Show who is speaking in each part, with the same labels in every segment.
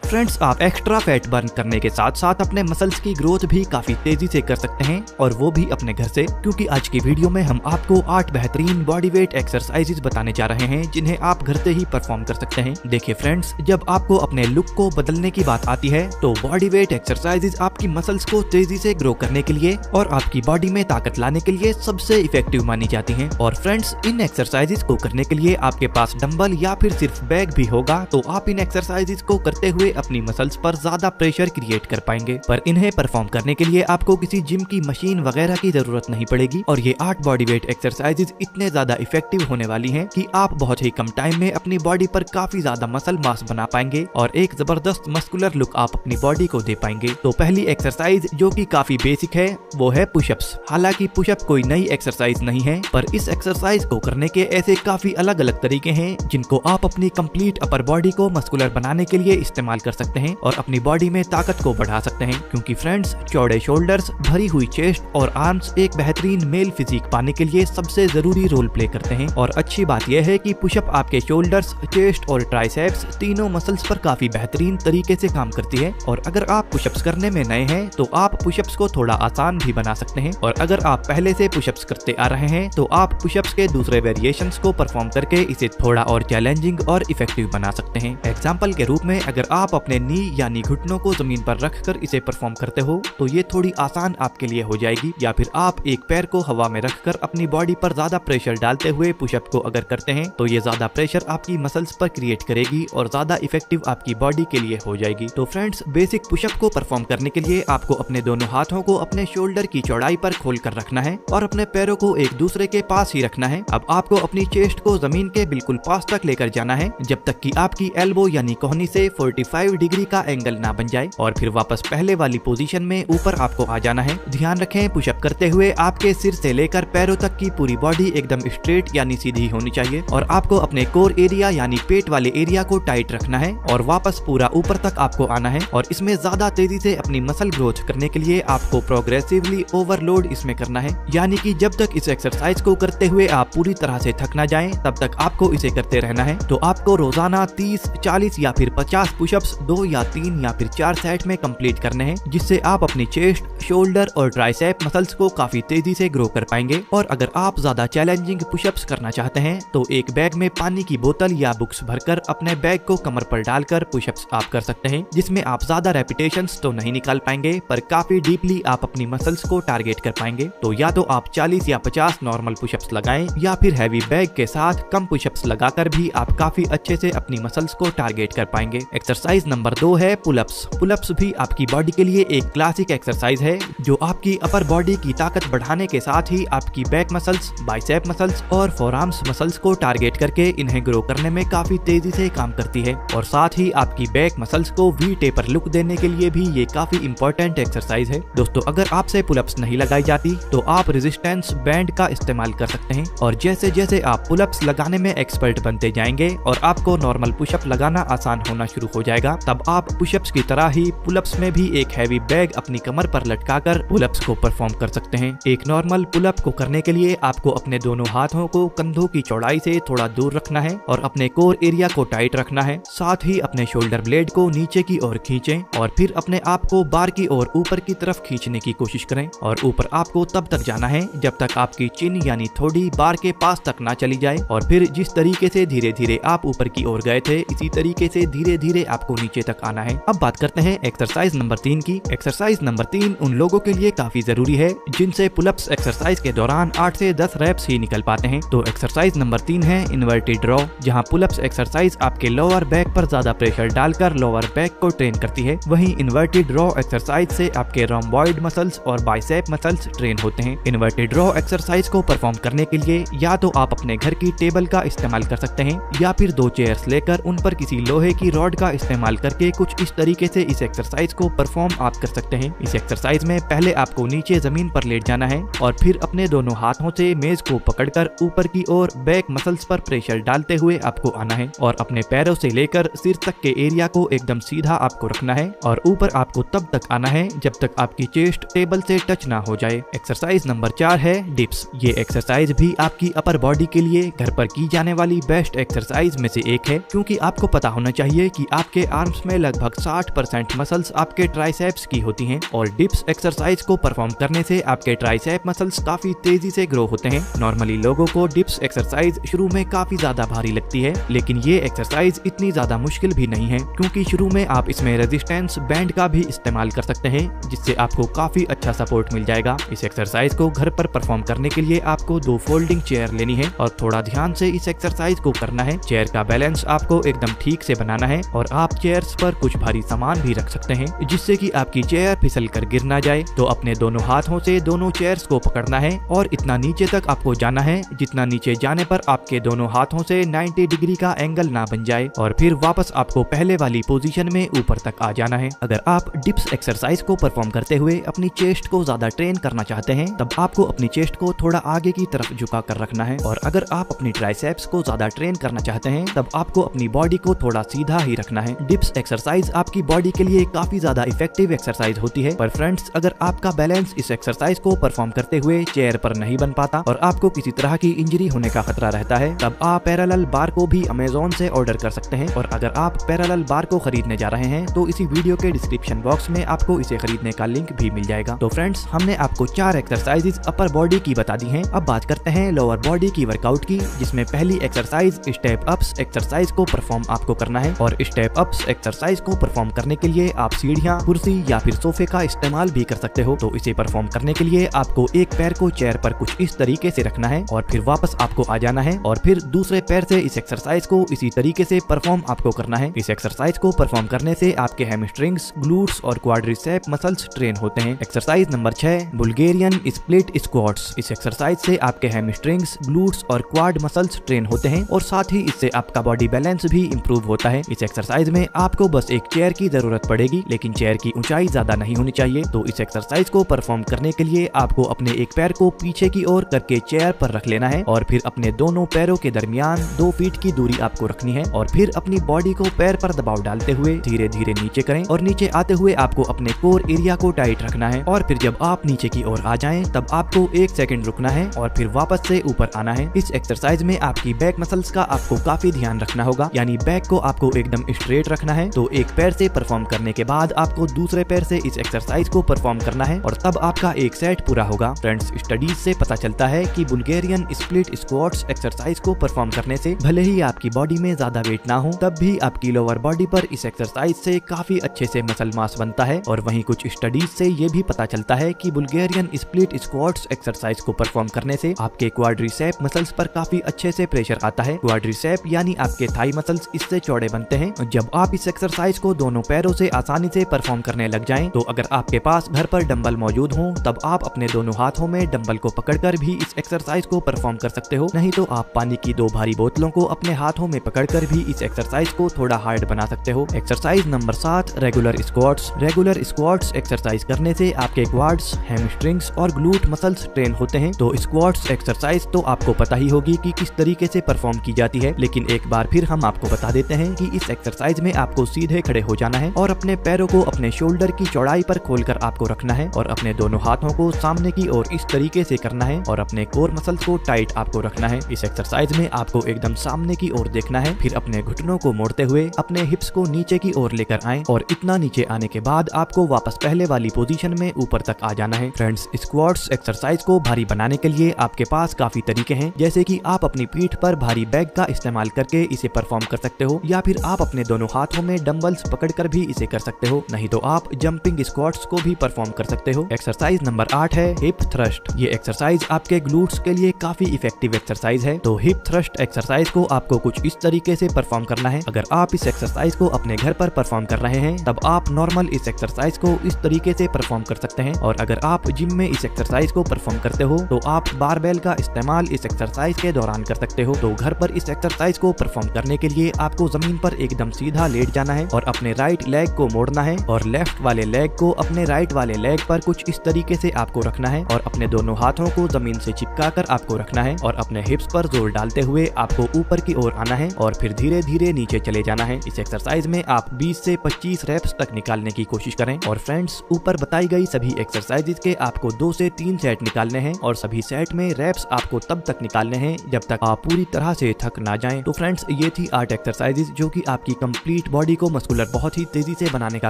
Speaker 1: Friends, आप extra fat burn करने के साथ साथ अपने मसल्स की ग्रोथ भी काफी तेजी से कर सकते हैं, और वो भी अपने घर से। क्योंकि आज की वीडियो में हम आपको 8 बेहतरीन बॉडी वेट एक्सरसाइजेज बताने जा रहे हैं जिन्हें आप घर से ही परफॉर्म कर सकते हैं। देखिए फ्रेंड्स, जब आपको अपने लुक को बदलने की बात आती है तो बॉडी वेट एक्सरसाइजेज आपकी मसल्स को तेजी से ग्रो करने के लिए और आपकी बॉडी में ताकत लाने के लिए सबसे इफेक्टिव मानी जाती हैं। और फ्रेंड्स, इन एक्सरसाइजेज को करने के लिए आपके पास डंबल या फिर सिर्फ बैग भी होगा तो आप इन एक्सरसाइजेज को करते हुए अपनी मसल्स पर ज्यादा प्रेशर क्रिएट कर पाएंगे। पर इन्हें परफॉर्म करने के लिए आपको किसी जिम की मशीन वगैरह की जरूरत नहीं पड़ेगी, और ये 8 बॉडी वेट एक्सरसाइजेज इतने ज्यादा इफेक्टिव होने वाली हैं कि आप बहुत ही कम टाइम में अपनी बॉडी पर काफी ज्यादा मसल मास बना पाएंगे और एक जबरदस्त मस्कुलर लुक आप अपनी बॉडी को दे पाएंगे। तो पहली एक्सरसाइज जो कि काफी बेसिक है वो है पुशअप्स। हालांकि पुशअप कोई नई एक्सरसाइज नहीं है, पर इस एक्सरसाइज को करने के ऐसे काफी अलग अलग तरीके हैं जिनको आप अपनी कंप्लीट अपर बॉडी को मस्कुलर बनाने के लिए इस्तेमाल कर सकते हैं और अपनी बॉडी में ताकत को बढ़ा सकते हैं। क्योंकि फ्रेंड्स, चौड़े शोल्डर्स, भरी हुई चेस्ट और आर्म्स एक बेहतरीन मेल फिजिक पाने के लिए सबसे जरूरी रोल प्ले करते हैं। और अच्छी बात यह है कि पुशअप आपके शोल्डर्स, चेस्ट और ट्राइसेप्स तीनों मसल्स पर काफी बेहतरीन तरीके से काम करती है। और अगर आप पुशअप्स करने में नए हैं तो आप पुशअप्स को थोड़ा आसान भी बना सकते हैं, और अगर आप पहले से पुशअप्स करते आ रहे हैं तो आप पुशअप्स के दूसरे वेरिएशंस को परफॉर्म करके इसे थोड़ा और चैलेंजिंग और इफेक्टिव बना सकते हैं। एग्जाम्पल के रूप में, अगर आप अपने नी यानी घुटनों को जमीन पर रखकर इसे परफॉर्म करते हो तो ये थोड़ी आसान आपके लिए हो जाएगी, या फिर आप एक पैर को हवा में रखकर अपनी बॉडी पर ज्यादा प्रेशर डालते हुए पुशअप को अगर करते हैं तो ये ज्यादा प्रेशर आपकी मसल्स पर क्रिएट करेगी और ज्यादा इफेक्टिव आपकी बॉडी के लिए हो जाएगी। तो फ्रेंड्स, बेसिक पुशअप को परफॉर्म करने के लिए आपको अपने दोनों हाथों को अपने शोल्डर की चौड़ाई पर खोल कर रखना है और अपने पैरों को एक दूसरे के पास ही रखना है। अब आपको अपनी चेस्ट को जमीन के बिल्कुल पास तक लेकर जाना है जब तक कि आपकी एल्बो यानी कोहनी से 45 डिग्री का एंगल ना बन जाए, और फिर वापस पहले वाली पोजीशन में ऊपर आपको आ जाना है। ध्यान रखें, पुशअप करते हुए आपके सिर से लेकर पैरों तक की पूरी बॉडी एकदम स्ट्रेट यानी सीधी होनी चाहिए, और आपको अपने कोर एरिया यानी पेट वाले एरिया को टाइट रखना है और वापस पूरा ऊपर तक आपको आना है। और इसमें ज्यादा तेजी से अपनी मसल ग्रोथ करने के लिए आपको प्रोग्रेसिवली ओवरलोड इसमें करना है, यानी कि जब तक इस एक्सरसाइज को करते हुए आप पूरी तरह से थक ना जाएं तब तक आपको इसे करते रहना है। तो आपको रोजाना 30, 40 या फिर 50 पुशअप्स 2 या 3 या फिर 4 सेट में कंप्लीट करने हैं, जिससे आप अपनी चेस्ट, शोल्डर और ट्राइसेप मसल्स को काफी तेजी से ग्रो कर पाएंगे। और अगर आप ज्यादा चैलेंजिंग पुशअप्स करना चाहते हैं तो एक बैग में पानी की बोतल या बुक्स भरकर अपने बैग को कमर पर डालकर पुशअप्स आप कर सकते हैं, जिसमें आप ज्यादा रेपिटेशंस तो नहीं निकाल पाएंगे पर काफी डीपली आप अपनी मसल्स को टारगेट कर पाएंगे। तो या तो आप 40 या 50 नॉर्मल पुशअप्स लगाएं, या फिर हैवी बैग के साथ कम पुशअप्स लगाकर भी आप काफी अच्छे से अपनी मसल्स को टारगेट कर पाएंगे। एक्सरसाइज नंबर 2 है पुलअप्स। पुलअप्स भी आपकी बॉडी के लिए एक क्लासिक एक्सरसाइज है जो आपकी अपर बॉडी की ताकत बढ़ाने के साथ ही आपकी बैक मसल्स, बाइसेप मसल्स और फोरआर्म्स मसल्स को टारगेट करके इन्हें ग्रो करने में काफी तेजी से काम करती है। और साथ ही आपकी बैक मसल्स को वी टेपर लुक देने के लिए भी ये काफी इंपॉर्टेंट एक्सरसाइज है। दोस्तों, अगर आपसे पुलअप्स नहीं लगाई जाती तो आप रेजिस्टेंस बैंड का इस्तेमाल कर सकते हैं, और जैसे जैसे आप पुलअप्स लगाने में एक्सपर्ट बनते जाएंगे और आपको नॉर्मल पुशअप लगाना आसान होना शुरू हो जाएगा, तब आप पुशअप्स की तरह ही पुलअप्स में भी एक हैवी बैग अपनी कमर पर लटकाकर पुलअप्स को परफॉर्म कर सकते हैं। एक नॉर्मल पुलअप को करने के लिए आपको अपने दोनों हाथों को कंधों की चौड़ाई से थोड़ा दूर रखना है और अपने कोर एरिया को टाइट रखना है। साथ ही अपने शोल्डर ब्लेड को नीचे की ओर खींचें और फिर अपने आप को बार की ओर ऊपर की तरफ खींचने की कोशिश करें, और ऊपर आपको तब तक जाना है जब तक आपकी चिन यानी थोड़ी बार के पास तक ना चली जाए। और फिर जिस तरीके से धीरे धीरे आप ऊपर की ओर गए थे, इसी तरीके से धीरे धीरे आपको नीचे तक आना है। अब बात करते हैं एक्सरसाइज नंबर 3 की। एक्सरसाइज नंबर 3 उन लोगों के लिए काफी जरूरी है जिनसे पुलअप्स एक्सरसाइज के दौरान 8 से 10 रेप्स ही निकल पाते हैं। तो एक्सरसाइज नंबर 3 है इन्वर्टेड रॉ, जहां पुलअप्स एक्सरसाइज आपके लोअर बैक पर ज्यादा प्रेशर डालकर लोअर बैक को ट्रेन करती है। वहीं इन्वर्टेड रॉ एक्सरसाइज से आपके रोम्बॉइड मसल्स और बाइसेप मसल्स ट्रेन होते हैं। इन्वर्टेड रॉ एक्सरसाइज को परफॉर्म करने के लिए या तो आप अपने घर की टेबल का इस्तेमाल कर सकते हैं, या फिर 2 चेयर्स लेकर उन पर किसी लोहे की रॉड का इस्तेमाल करके कुछ इस तरीके से इस एक्सरसाइज को परफॉर्म आप कर सकते हैं। इस एक्सरसाइज में पहले आपको नीचे जमीन पर लेट जाना है और फिर अपने दोनों हाथों से मेज को पकड़कर ऊपर की ओर बैक मसल्स पर प्रेशर डालते हुए आपको आना है, और अपने पैरों से लेकर सिर तक के एरिया को एकदम सीधा आपको रखना है, और ऊपर आपको तब तक आना है जब तक आपकी चेस्ट टेबल से टच ना हो जाए। एक्सरसाइज नंबर 4 है डिप्स। ये एक्सरसाइज भी आपकी अपर बॉडी के लिए घर पर की जाने वाली बेस्ट एक्सरसाइज में से एक है, क्योंकि आपको पता होना चाहिए कि आपके आर्म्स में लगभग 60% मसल्स आपके ट्राइसेप्स की होती हैं और डिप्स एक्सरसाइज को परफॉर्म करने से आपके ट्राइसेप मसल्स काफी तेजी से ग्रो होते हैं। नॉर्मली लोगों को डिप्स एक्सरसाइज शुरू में काफी ज्यादा भारी लगती है, लेकिन ये एक्सरसाइज इतनी ज्यादा मुश्किल भी नहीं है, क्योंकि शुरू में आप इसमें रेजिस्टेंस बैंड का भी इस्तेमाल कर सकते हैं, जिससे आपको काफी अच्छा सपोर्ट मिल जाएगा। इस एक्सरसाइज को घर पर परफॉर्म करने के लिए आपको 2 फोल्डिंग चेयर लेनी है और थोड़ा ध्यान से इस एक्सरसाइज को करना है। चेयर का बैलेंस आपको एकदम ठीक से बनाना है और आप चेयर्स पर कुछ भारी सामान भी रख सकते हैं, जिससे कि आपकी चेयर फिसल कर गिर ना जाए। तो अपने दोनों हाथों से दोनों चेयर्स को पकड़ना है और इतना नीचे तक आपको जाना है जितना नीचे जाने पर आपके दोनों हाथों से 90 डिग्री का एंगल ना बन जाए, और फिर वापस आपको पहले वाली पोजीशन में ऊपर तक आ जाना है। अगर आप डिप्स एक्सरसाइज को परफॉर्म करते हुए अपनी चेस्ट को ज्यादा ट्रेन करना चाहते हैं, तब आपको अपनी चेस्ट को थोड़ा आगे की तरफ झुका कर रखना है, और अगर आप अपनी ट्राइसेप्स को ज्यादा ट्रेन करना चाहते हैं, तब आपको अपनी बॉडी को थोड़ा सीधा ही रखना है। डिप्स एक्सरसाइज आपकी बॉडी के लिए काफी ज्यादा इफेक्टिव एक्सरसाइज होती है, पर फ्रेंड्स अगर आपका बैलेंस इस एक्सरसाइज को परफॉर्म करते हुए चेयर पर नहीं बन पाता और आपको किसी तरह की इंजरी होने का खतरा रहता है, तब आप पैरेलल बार को भी अमेज़न से ऑर्डर कर सकते हैं। और अगर आप पैरेलल बार को खरीदने जा रहे हैं तो इसी वीडियो के डिस्क्रिप्शन बॉक्स में आपको इसे खरीदने का लिंक भी मिल जाएगा। तो फ्रेंड्स, हमने आपको 4 एक्सरसाइजेज अपर बॉडी की बता दी हैं। अब बात करते हैं लोअर बॉडी की वर्कआउट की, जिसमें पहली एक्सरसाइज स्टेप अप्स एक्सरसाइज को परफॉर्म आपको करना है। और स्टेप अप्स एक्सरसाइज को परफॉर्म करने के लिए आप सीढ़ियां, कुर्सी या फिर सोफे का इस्तेमाल भी कर सकते हो। तो इसे परफॉर्म करने के लिए आपको एक पैर को चेयर पर कुछ इस तरीके से रखना है और फिर वापस आपको आ जाना है, और फिर दूसरे पैर से इस एक्सरसाइज को इसी तरीके से परफॉर्म आपको करना है। इस एक्सरसाइज को परफॉर्म करने से आपके हैमस्ट्रिंग्स, ग्लूट्स और क्वाड्रिसेप मसल्स ट्रेन होते हैं। Exercise number 6, Bulgarian split squats. इस एक्सरसाइज से आपके हैमस्ट्रिंग्स, ग्लूट्स और क्वाड मसल्स ट्रेन होते हैं और साथ ही इससे आपका बॉडी बैलेंस भी इंप्रूव होता है। इस एक्सरसाइज में आपको बस एक चेयर की जरूरत पड़ेगी, लेकिन चेयर की ऊंचाई ज्यादा नहीं होनी चाहिए। तो इस एक्सरसाइज को परफॉर्म करने के लिए आपको अपने एक पैर को पीछे की ओर करके चेयर पर रख लेना है और फिर अपने दोनों पैरों के दरमियान 2 फीट की दूरी आपको रखनी है, और फिर अपनी बॉडी को पैर पर दबाव डालते हुए धीरे धीरे नीचे करें, और नीचे आते हुए आपको अपने कोर एरिया को टाइट रखना है। और फिर जब आप नीचे की ओर आ जाएं, तब आपको 1 सेकंड रुकना है और फिर वापस से ऊपर आना है। इस एक्सरसाइज में आपकी बैक मसल्स का आपको काफी ध्यान रखना होगा, यानी बैक को आपको एकदम स्ट्रेट रखना है। तो एक पैर से परफॉर्म करने के बाद आपको दूसरे पैर से इस एक्सरसाइज को परफॉर्म करना है, और तब आपका एक सेट पूरा होगा। फ्रेंड्स, स्टडीज से पता चलता है कि बुल्गेरियन स्प्लिट स्क्वाट्स एक्सरसाइज को परफॉर्म करने से भले ही आपकी बॉडी में ज्यादा वेट ना हो, तब भी आपकी लोअर बॉडी पर इस एक्सरसाइज से काफी अच्छे से मसल मास बनता है। और वहीं कुछ स्टडीज से ये भी पता चलता है कि बुल्गेरियन स्प्लिट स्क्वाट्स एक्सरसाइज को परफॉर्म करने से आपके क्वाड्रिसेप मसल्स पर काफी अच्छे से प्रेशर आता है। क्वाड्रिसेप यानी आपके थाई मसल्स इससे चौड़े बनते हैं। जब आप इस एक्सरसाइज को दोनों पैरों से आसानी से परफॉर्म करने लग जाएं, तो अगर आपके पास घर पर डंबल मौजूद हो, तब आप अपने दोनों हाथों में डंबल को पकड़कर भी इस एक्सरसाइज को परफॉर्म कर सकते हो। नहीं तो आप पानी की 2 भारी बोतलों को अपने हाथों में पकड़कर भी इस एक्सरसाइज को थोड़ा हार्ड बना सकते हो। Exercise number 7, regular squats. Regular squats exercise करने से आपके क्वाड्स, हैमस्ट्रिंग्स और ग्लूट मसल्स ट्रेन होते हैं। तो स्क्वाट्स एक्सरसाइज तो आपको पता ही होगी कि किस तरीके से परफॉर्म की जाती है, लेकिन एक बार फिर हम आपको बता देते हैं कि इस एक्सरसाइज में आपको सीधे खड़े हो जाना है और अपने पैरों को अपने शोल्डर की चौड़ाई पर खोलकर आपको रखना है, और अपने दोनों हाथों को सामने की ओर इस तरीके से करना है, और अपने कोर मसल्स को टाइट आपको रखना है। इस एक्सरसाइज में आपको एकदम सामने की ओर देखना है, फिर अपने घुटनों को मोड़ते हुए अपने हिप्स को नीचे की ओर लेकर आएं, और इतना नीचे आने के बाद आपको वापस पहले वाली पोजीशन में ऊपर तक आ जाना है। फ्रेंड्स, स्क्वाट्स एक्सरसाइज को भारी बनाने के लिए आपके पास काफी तरीके हैं, जैसे कि आप अपनी पीठ पर भारी बैग का इस्तेमाल करके इसे परफॉर्म कर सकते हो, या फिर आप अपने दोनों हाथों में डंबल्स पकड़कर भी इसे कर सकते हो। नहीं तो आप जंपिंग स्क्वाट्स को भी परफॉर्म कर सकते हो। एक्सरसाइज नंबर 8 है हिप थ्रस्ट। ये एक्सरसाइज आपके ग्लूट्स के लिए काफी इफेक्टिव एक्सरसाइज है। तो हिप थ्रस्ट एक्सरसाइज को आपको कुछ इस तरीके से परफॉर्म करना है। अगर आप इस एक्सरसाइज को अपने घर पर परफॉर्म कर रहे हैं, तब आप नॉर्मल इस एक्सरसाइज को इस तरीके से परफॉर्म कर सकते हैं, और अगर आप जिम में इस एक्सरसाइज को परफॉर्म करते हो, तो आप बारबेल का इस्तेमाल इस एक्सरसाइज के दौरान कर सकते हो। तो घर पर इस एक्सरसाइज को परफॉर्म करने के लिए आपको जमीन पर एकदम सीधा लेट जाना है और अपने राइट लेग को मोड़ना है, और लेफ्ट वाले लेग को अपने राइट वाले लेग पर कुछ इस तरीके से आपको रखना है, और अपने दोनों हाथों को जमीन से चिपका कर आपको रखना है, और अपने हिप्स पर जोर डालते हुए आपको ऊपर की ओर आना है, और फिर धीरे धीरे नीचे चले जाना है। इस एक्सरसाइज में आप 20 से 25 रेप्स तक निकालने की कोशिश करें। और फ्रेंड्स, ऊपर बताई गई सभी एक्सरसाइजेज के आपको 2 से 3 सेट निकालने हैं, और सभी सेट में रेप्स आपको तब तक निकालने हैं जब तक आप पूरी तरह से थक ना जाएं। तो फ्रेंड्स, ये थी 8 एक्सरसाइजेज जो कि आपकी कंप्लीट फिट बॉडी को मस्कुलर बहुत ही तेजी से बनाने का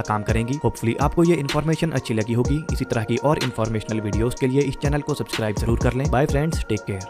Speaker 1: काम करेंगी। होपफुली आपको ये इन्फॉर्मेशन अच्छी लगी होगी। इसी तरह की और इन्फॉर्मेशनल वीडियोस के लिए इस चैनल को सब्सक्राइब जरूर कर लें। Bye friends, take care.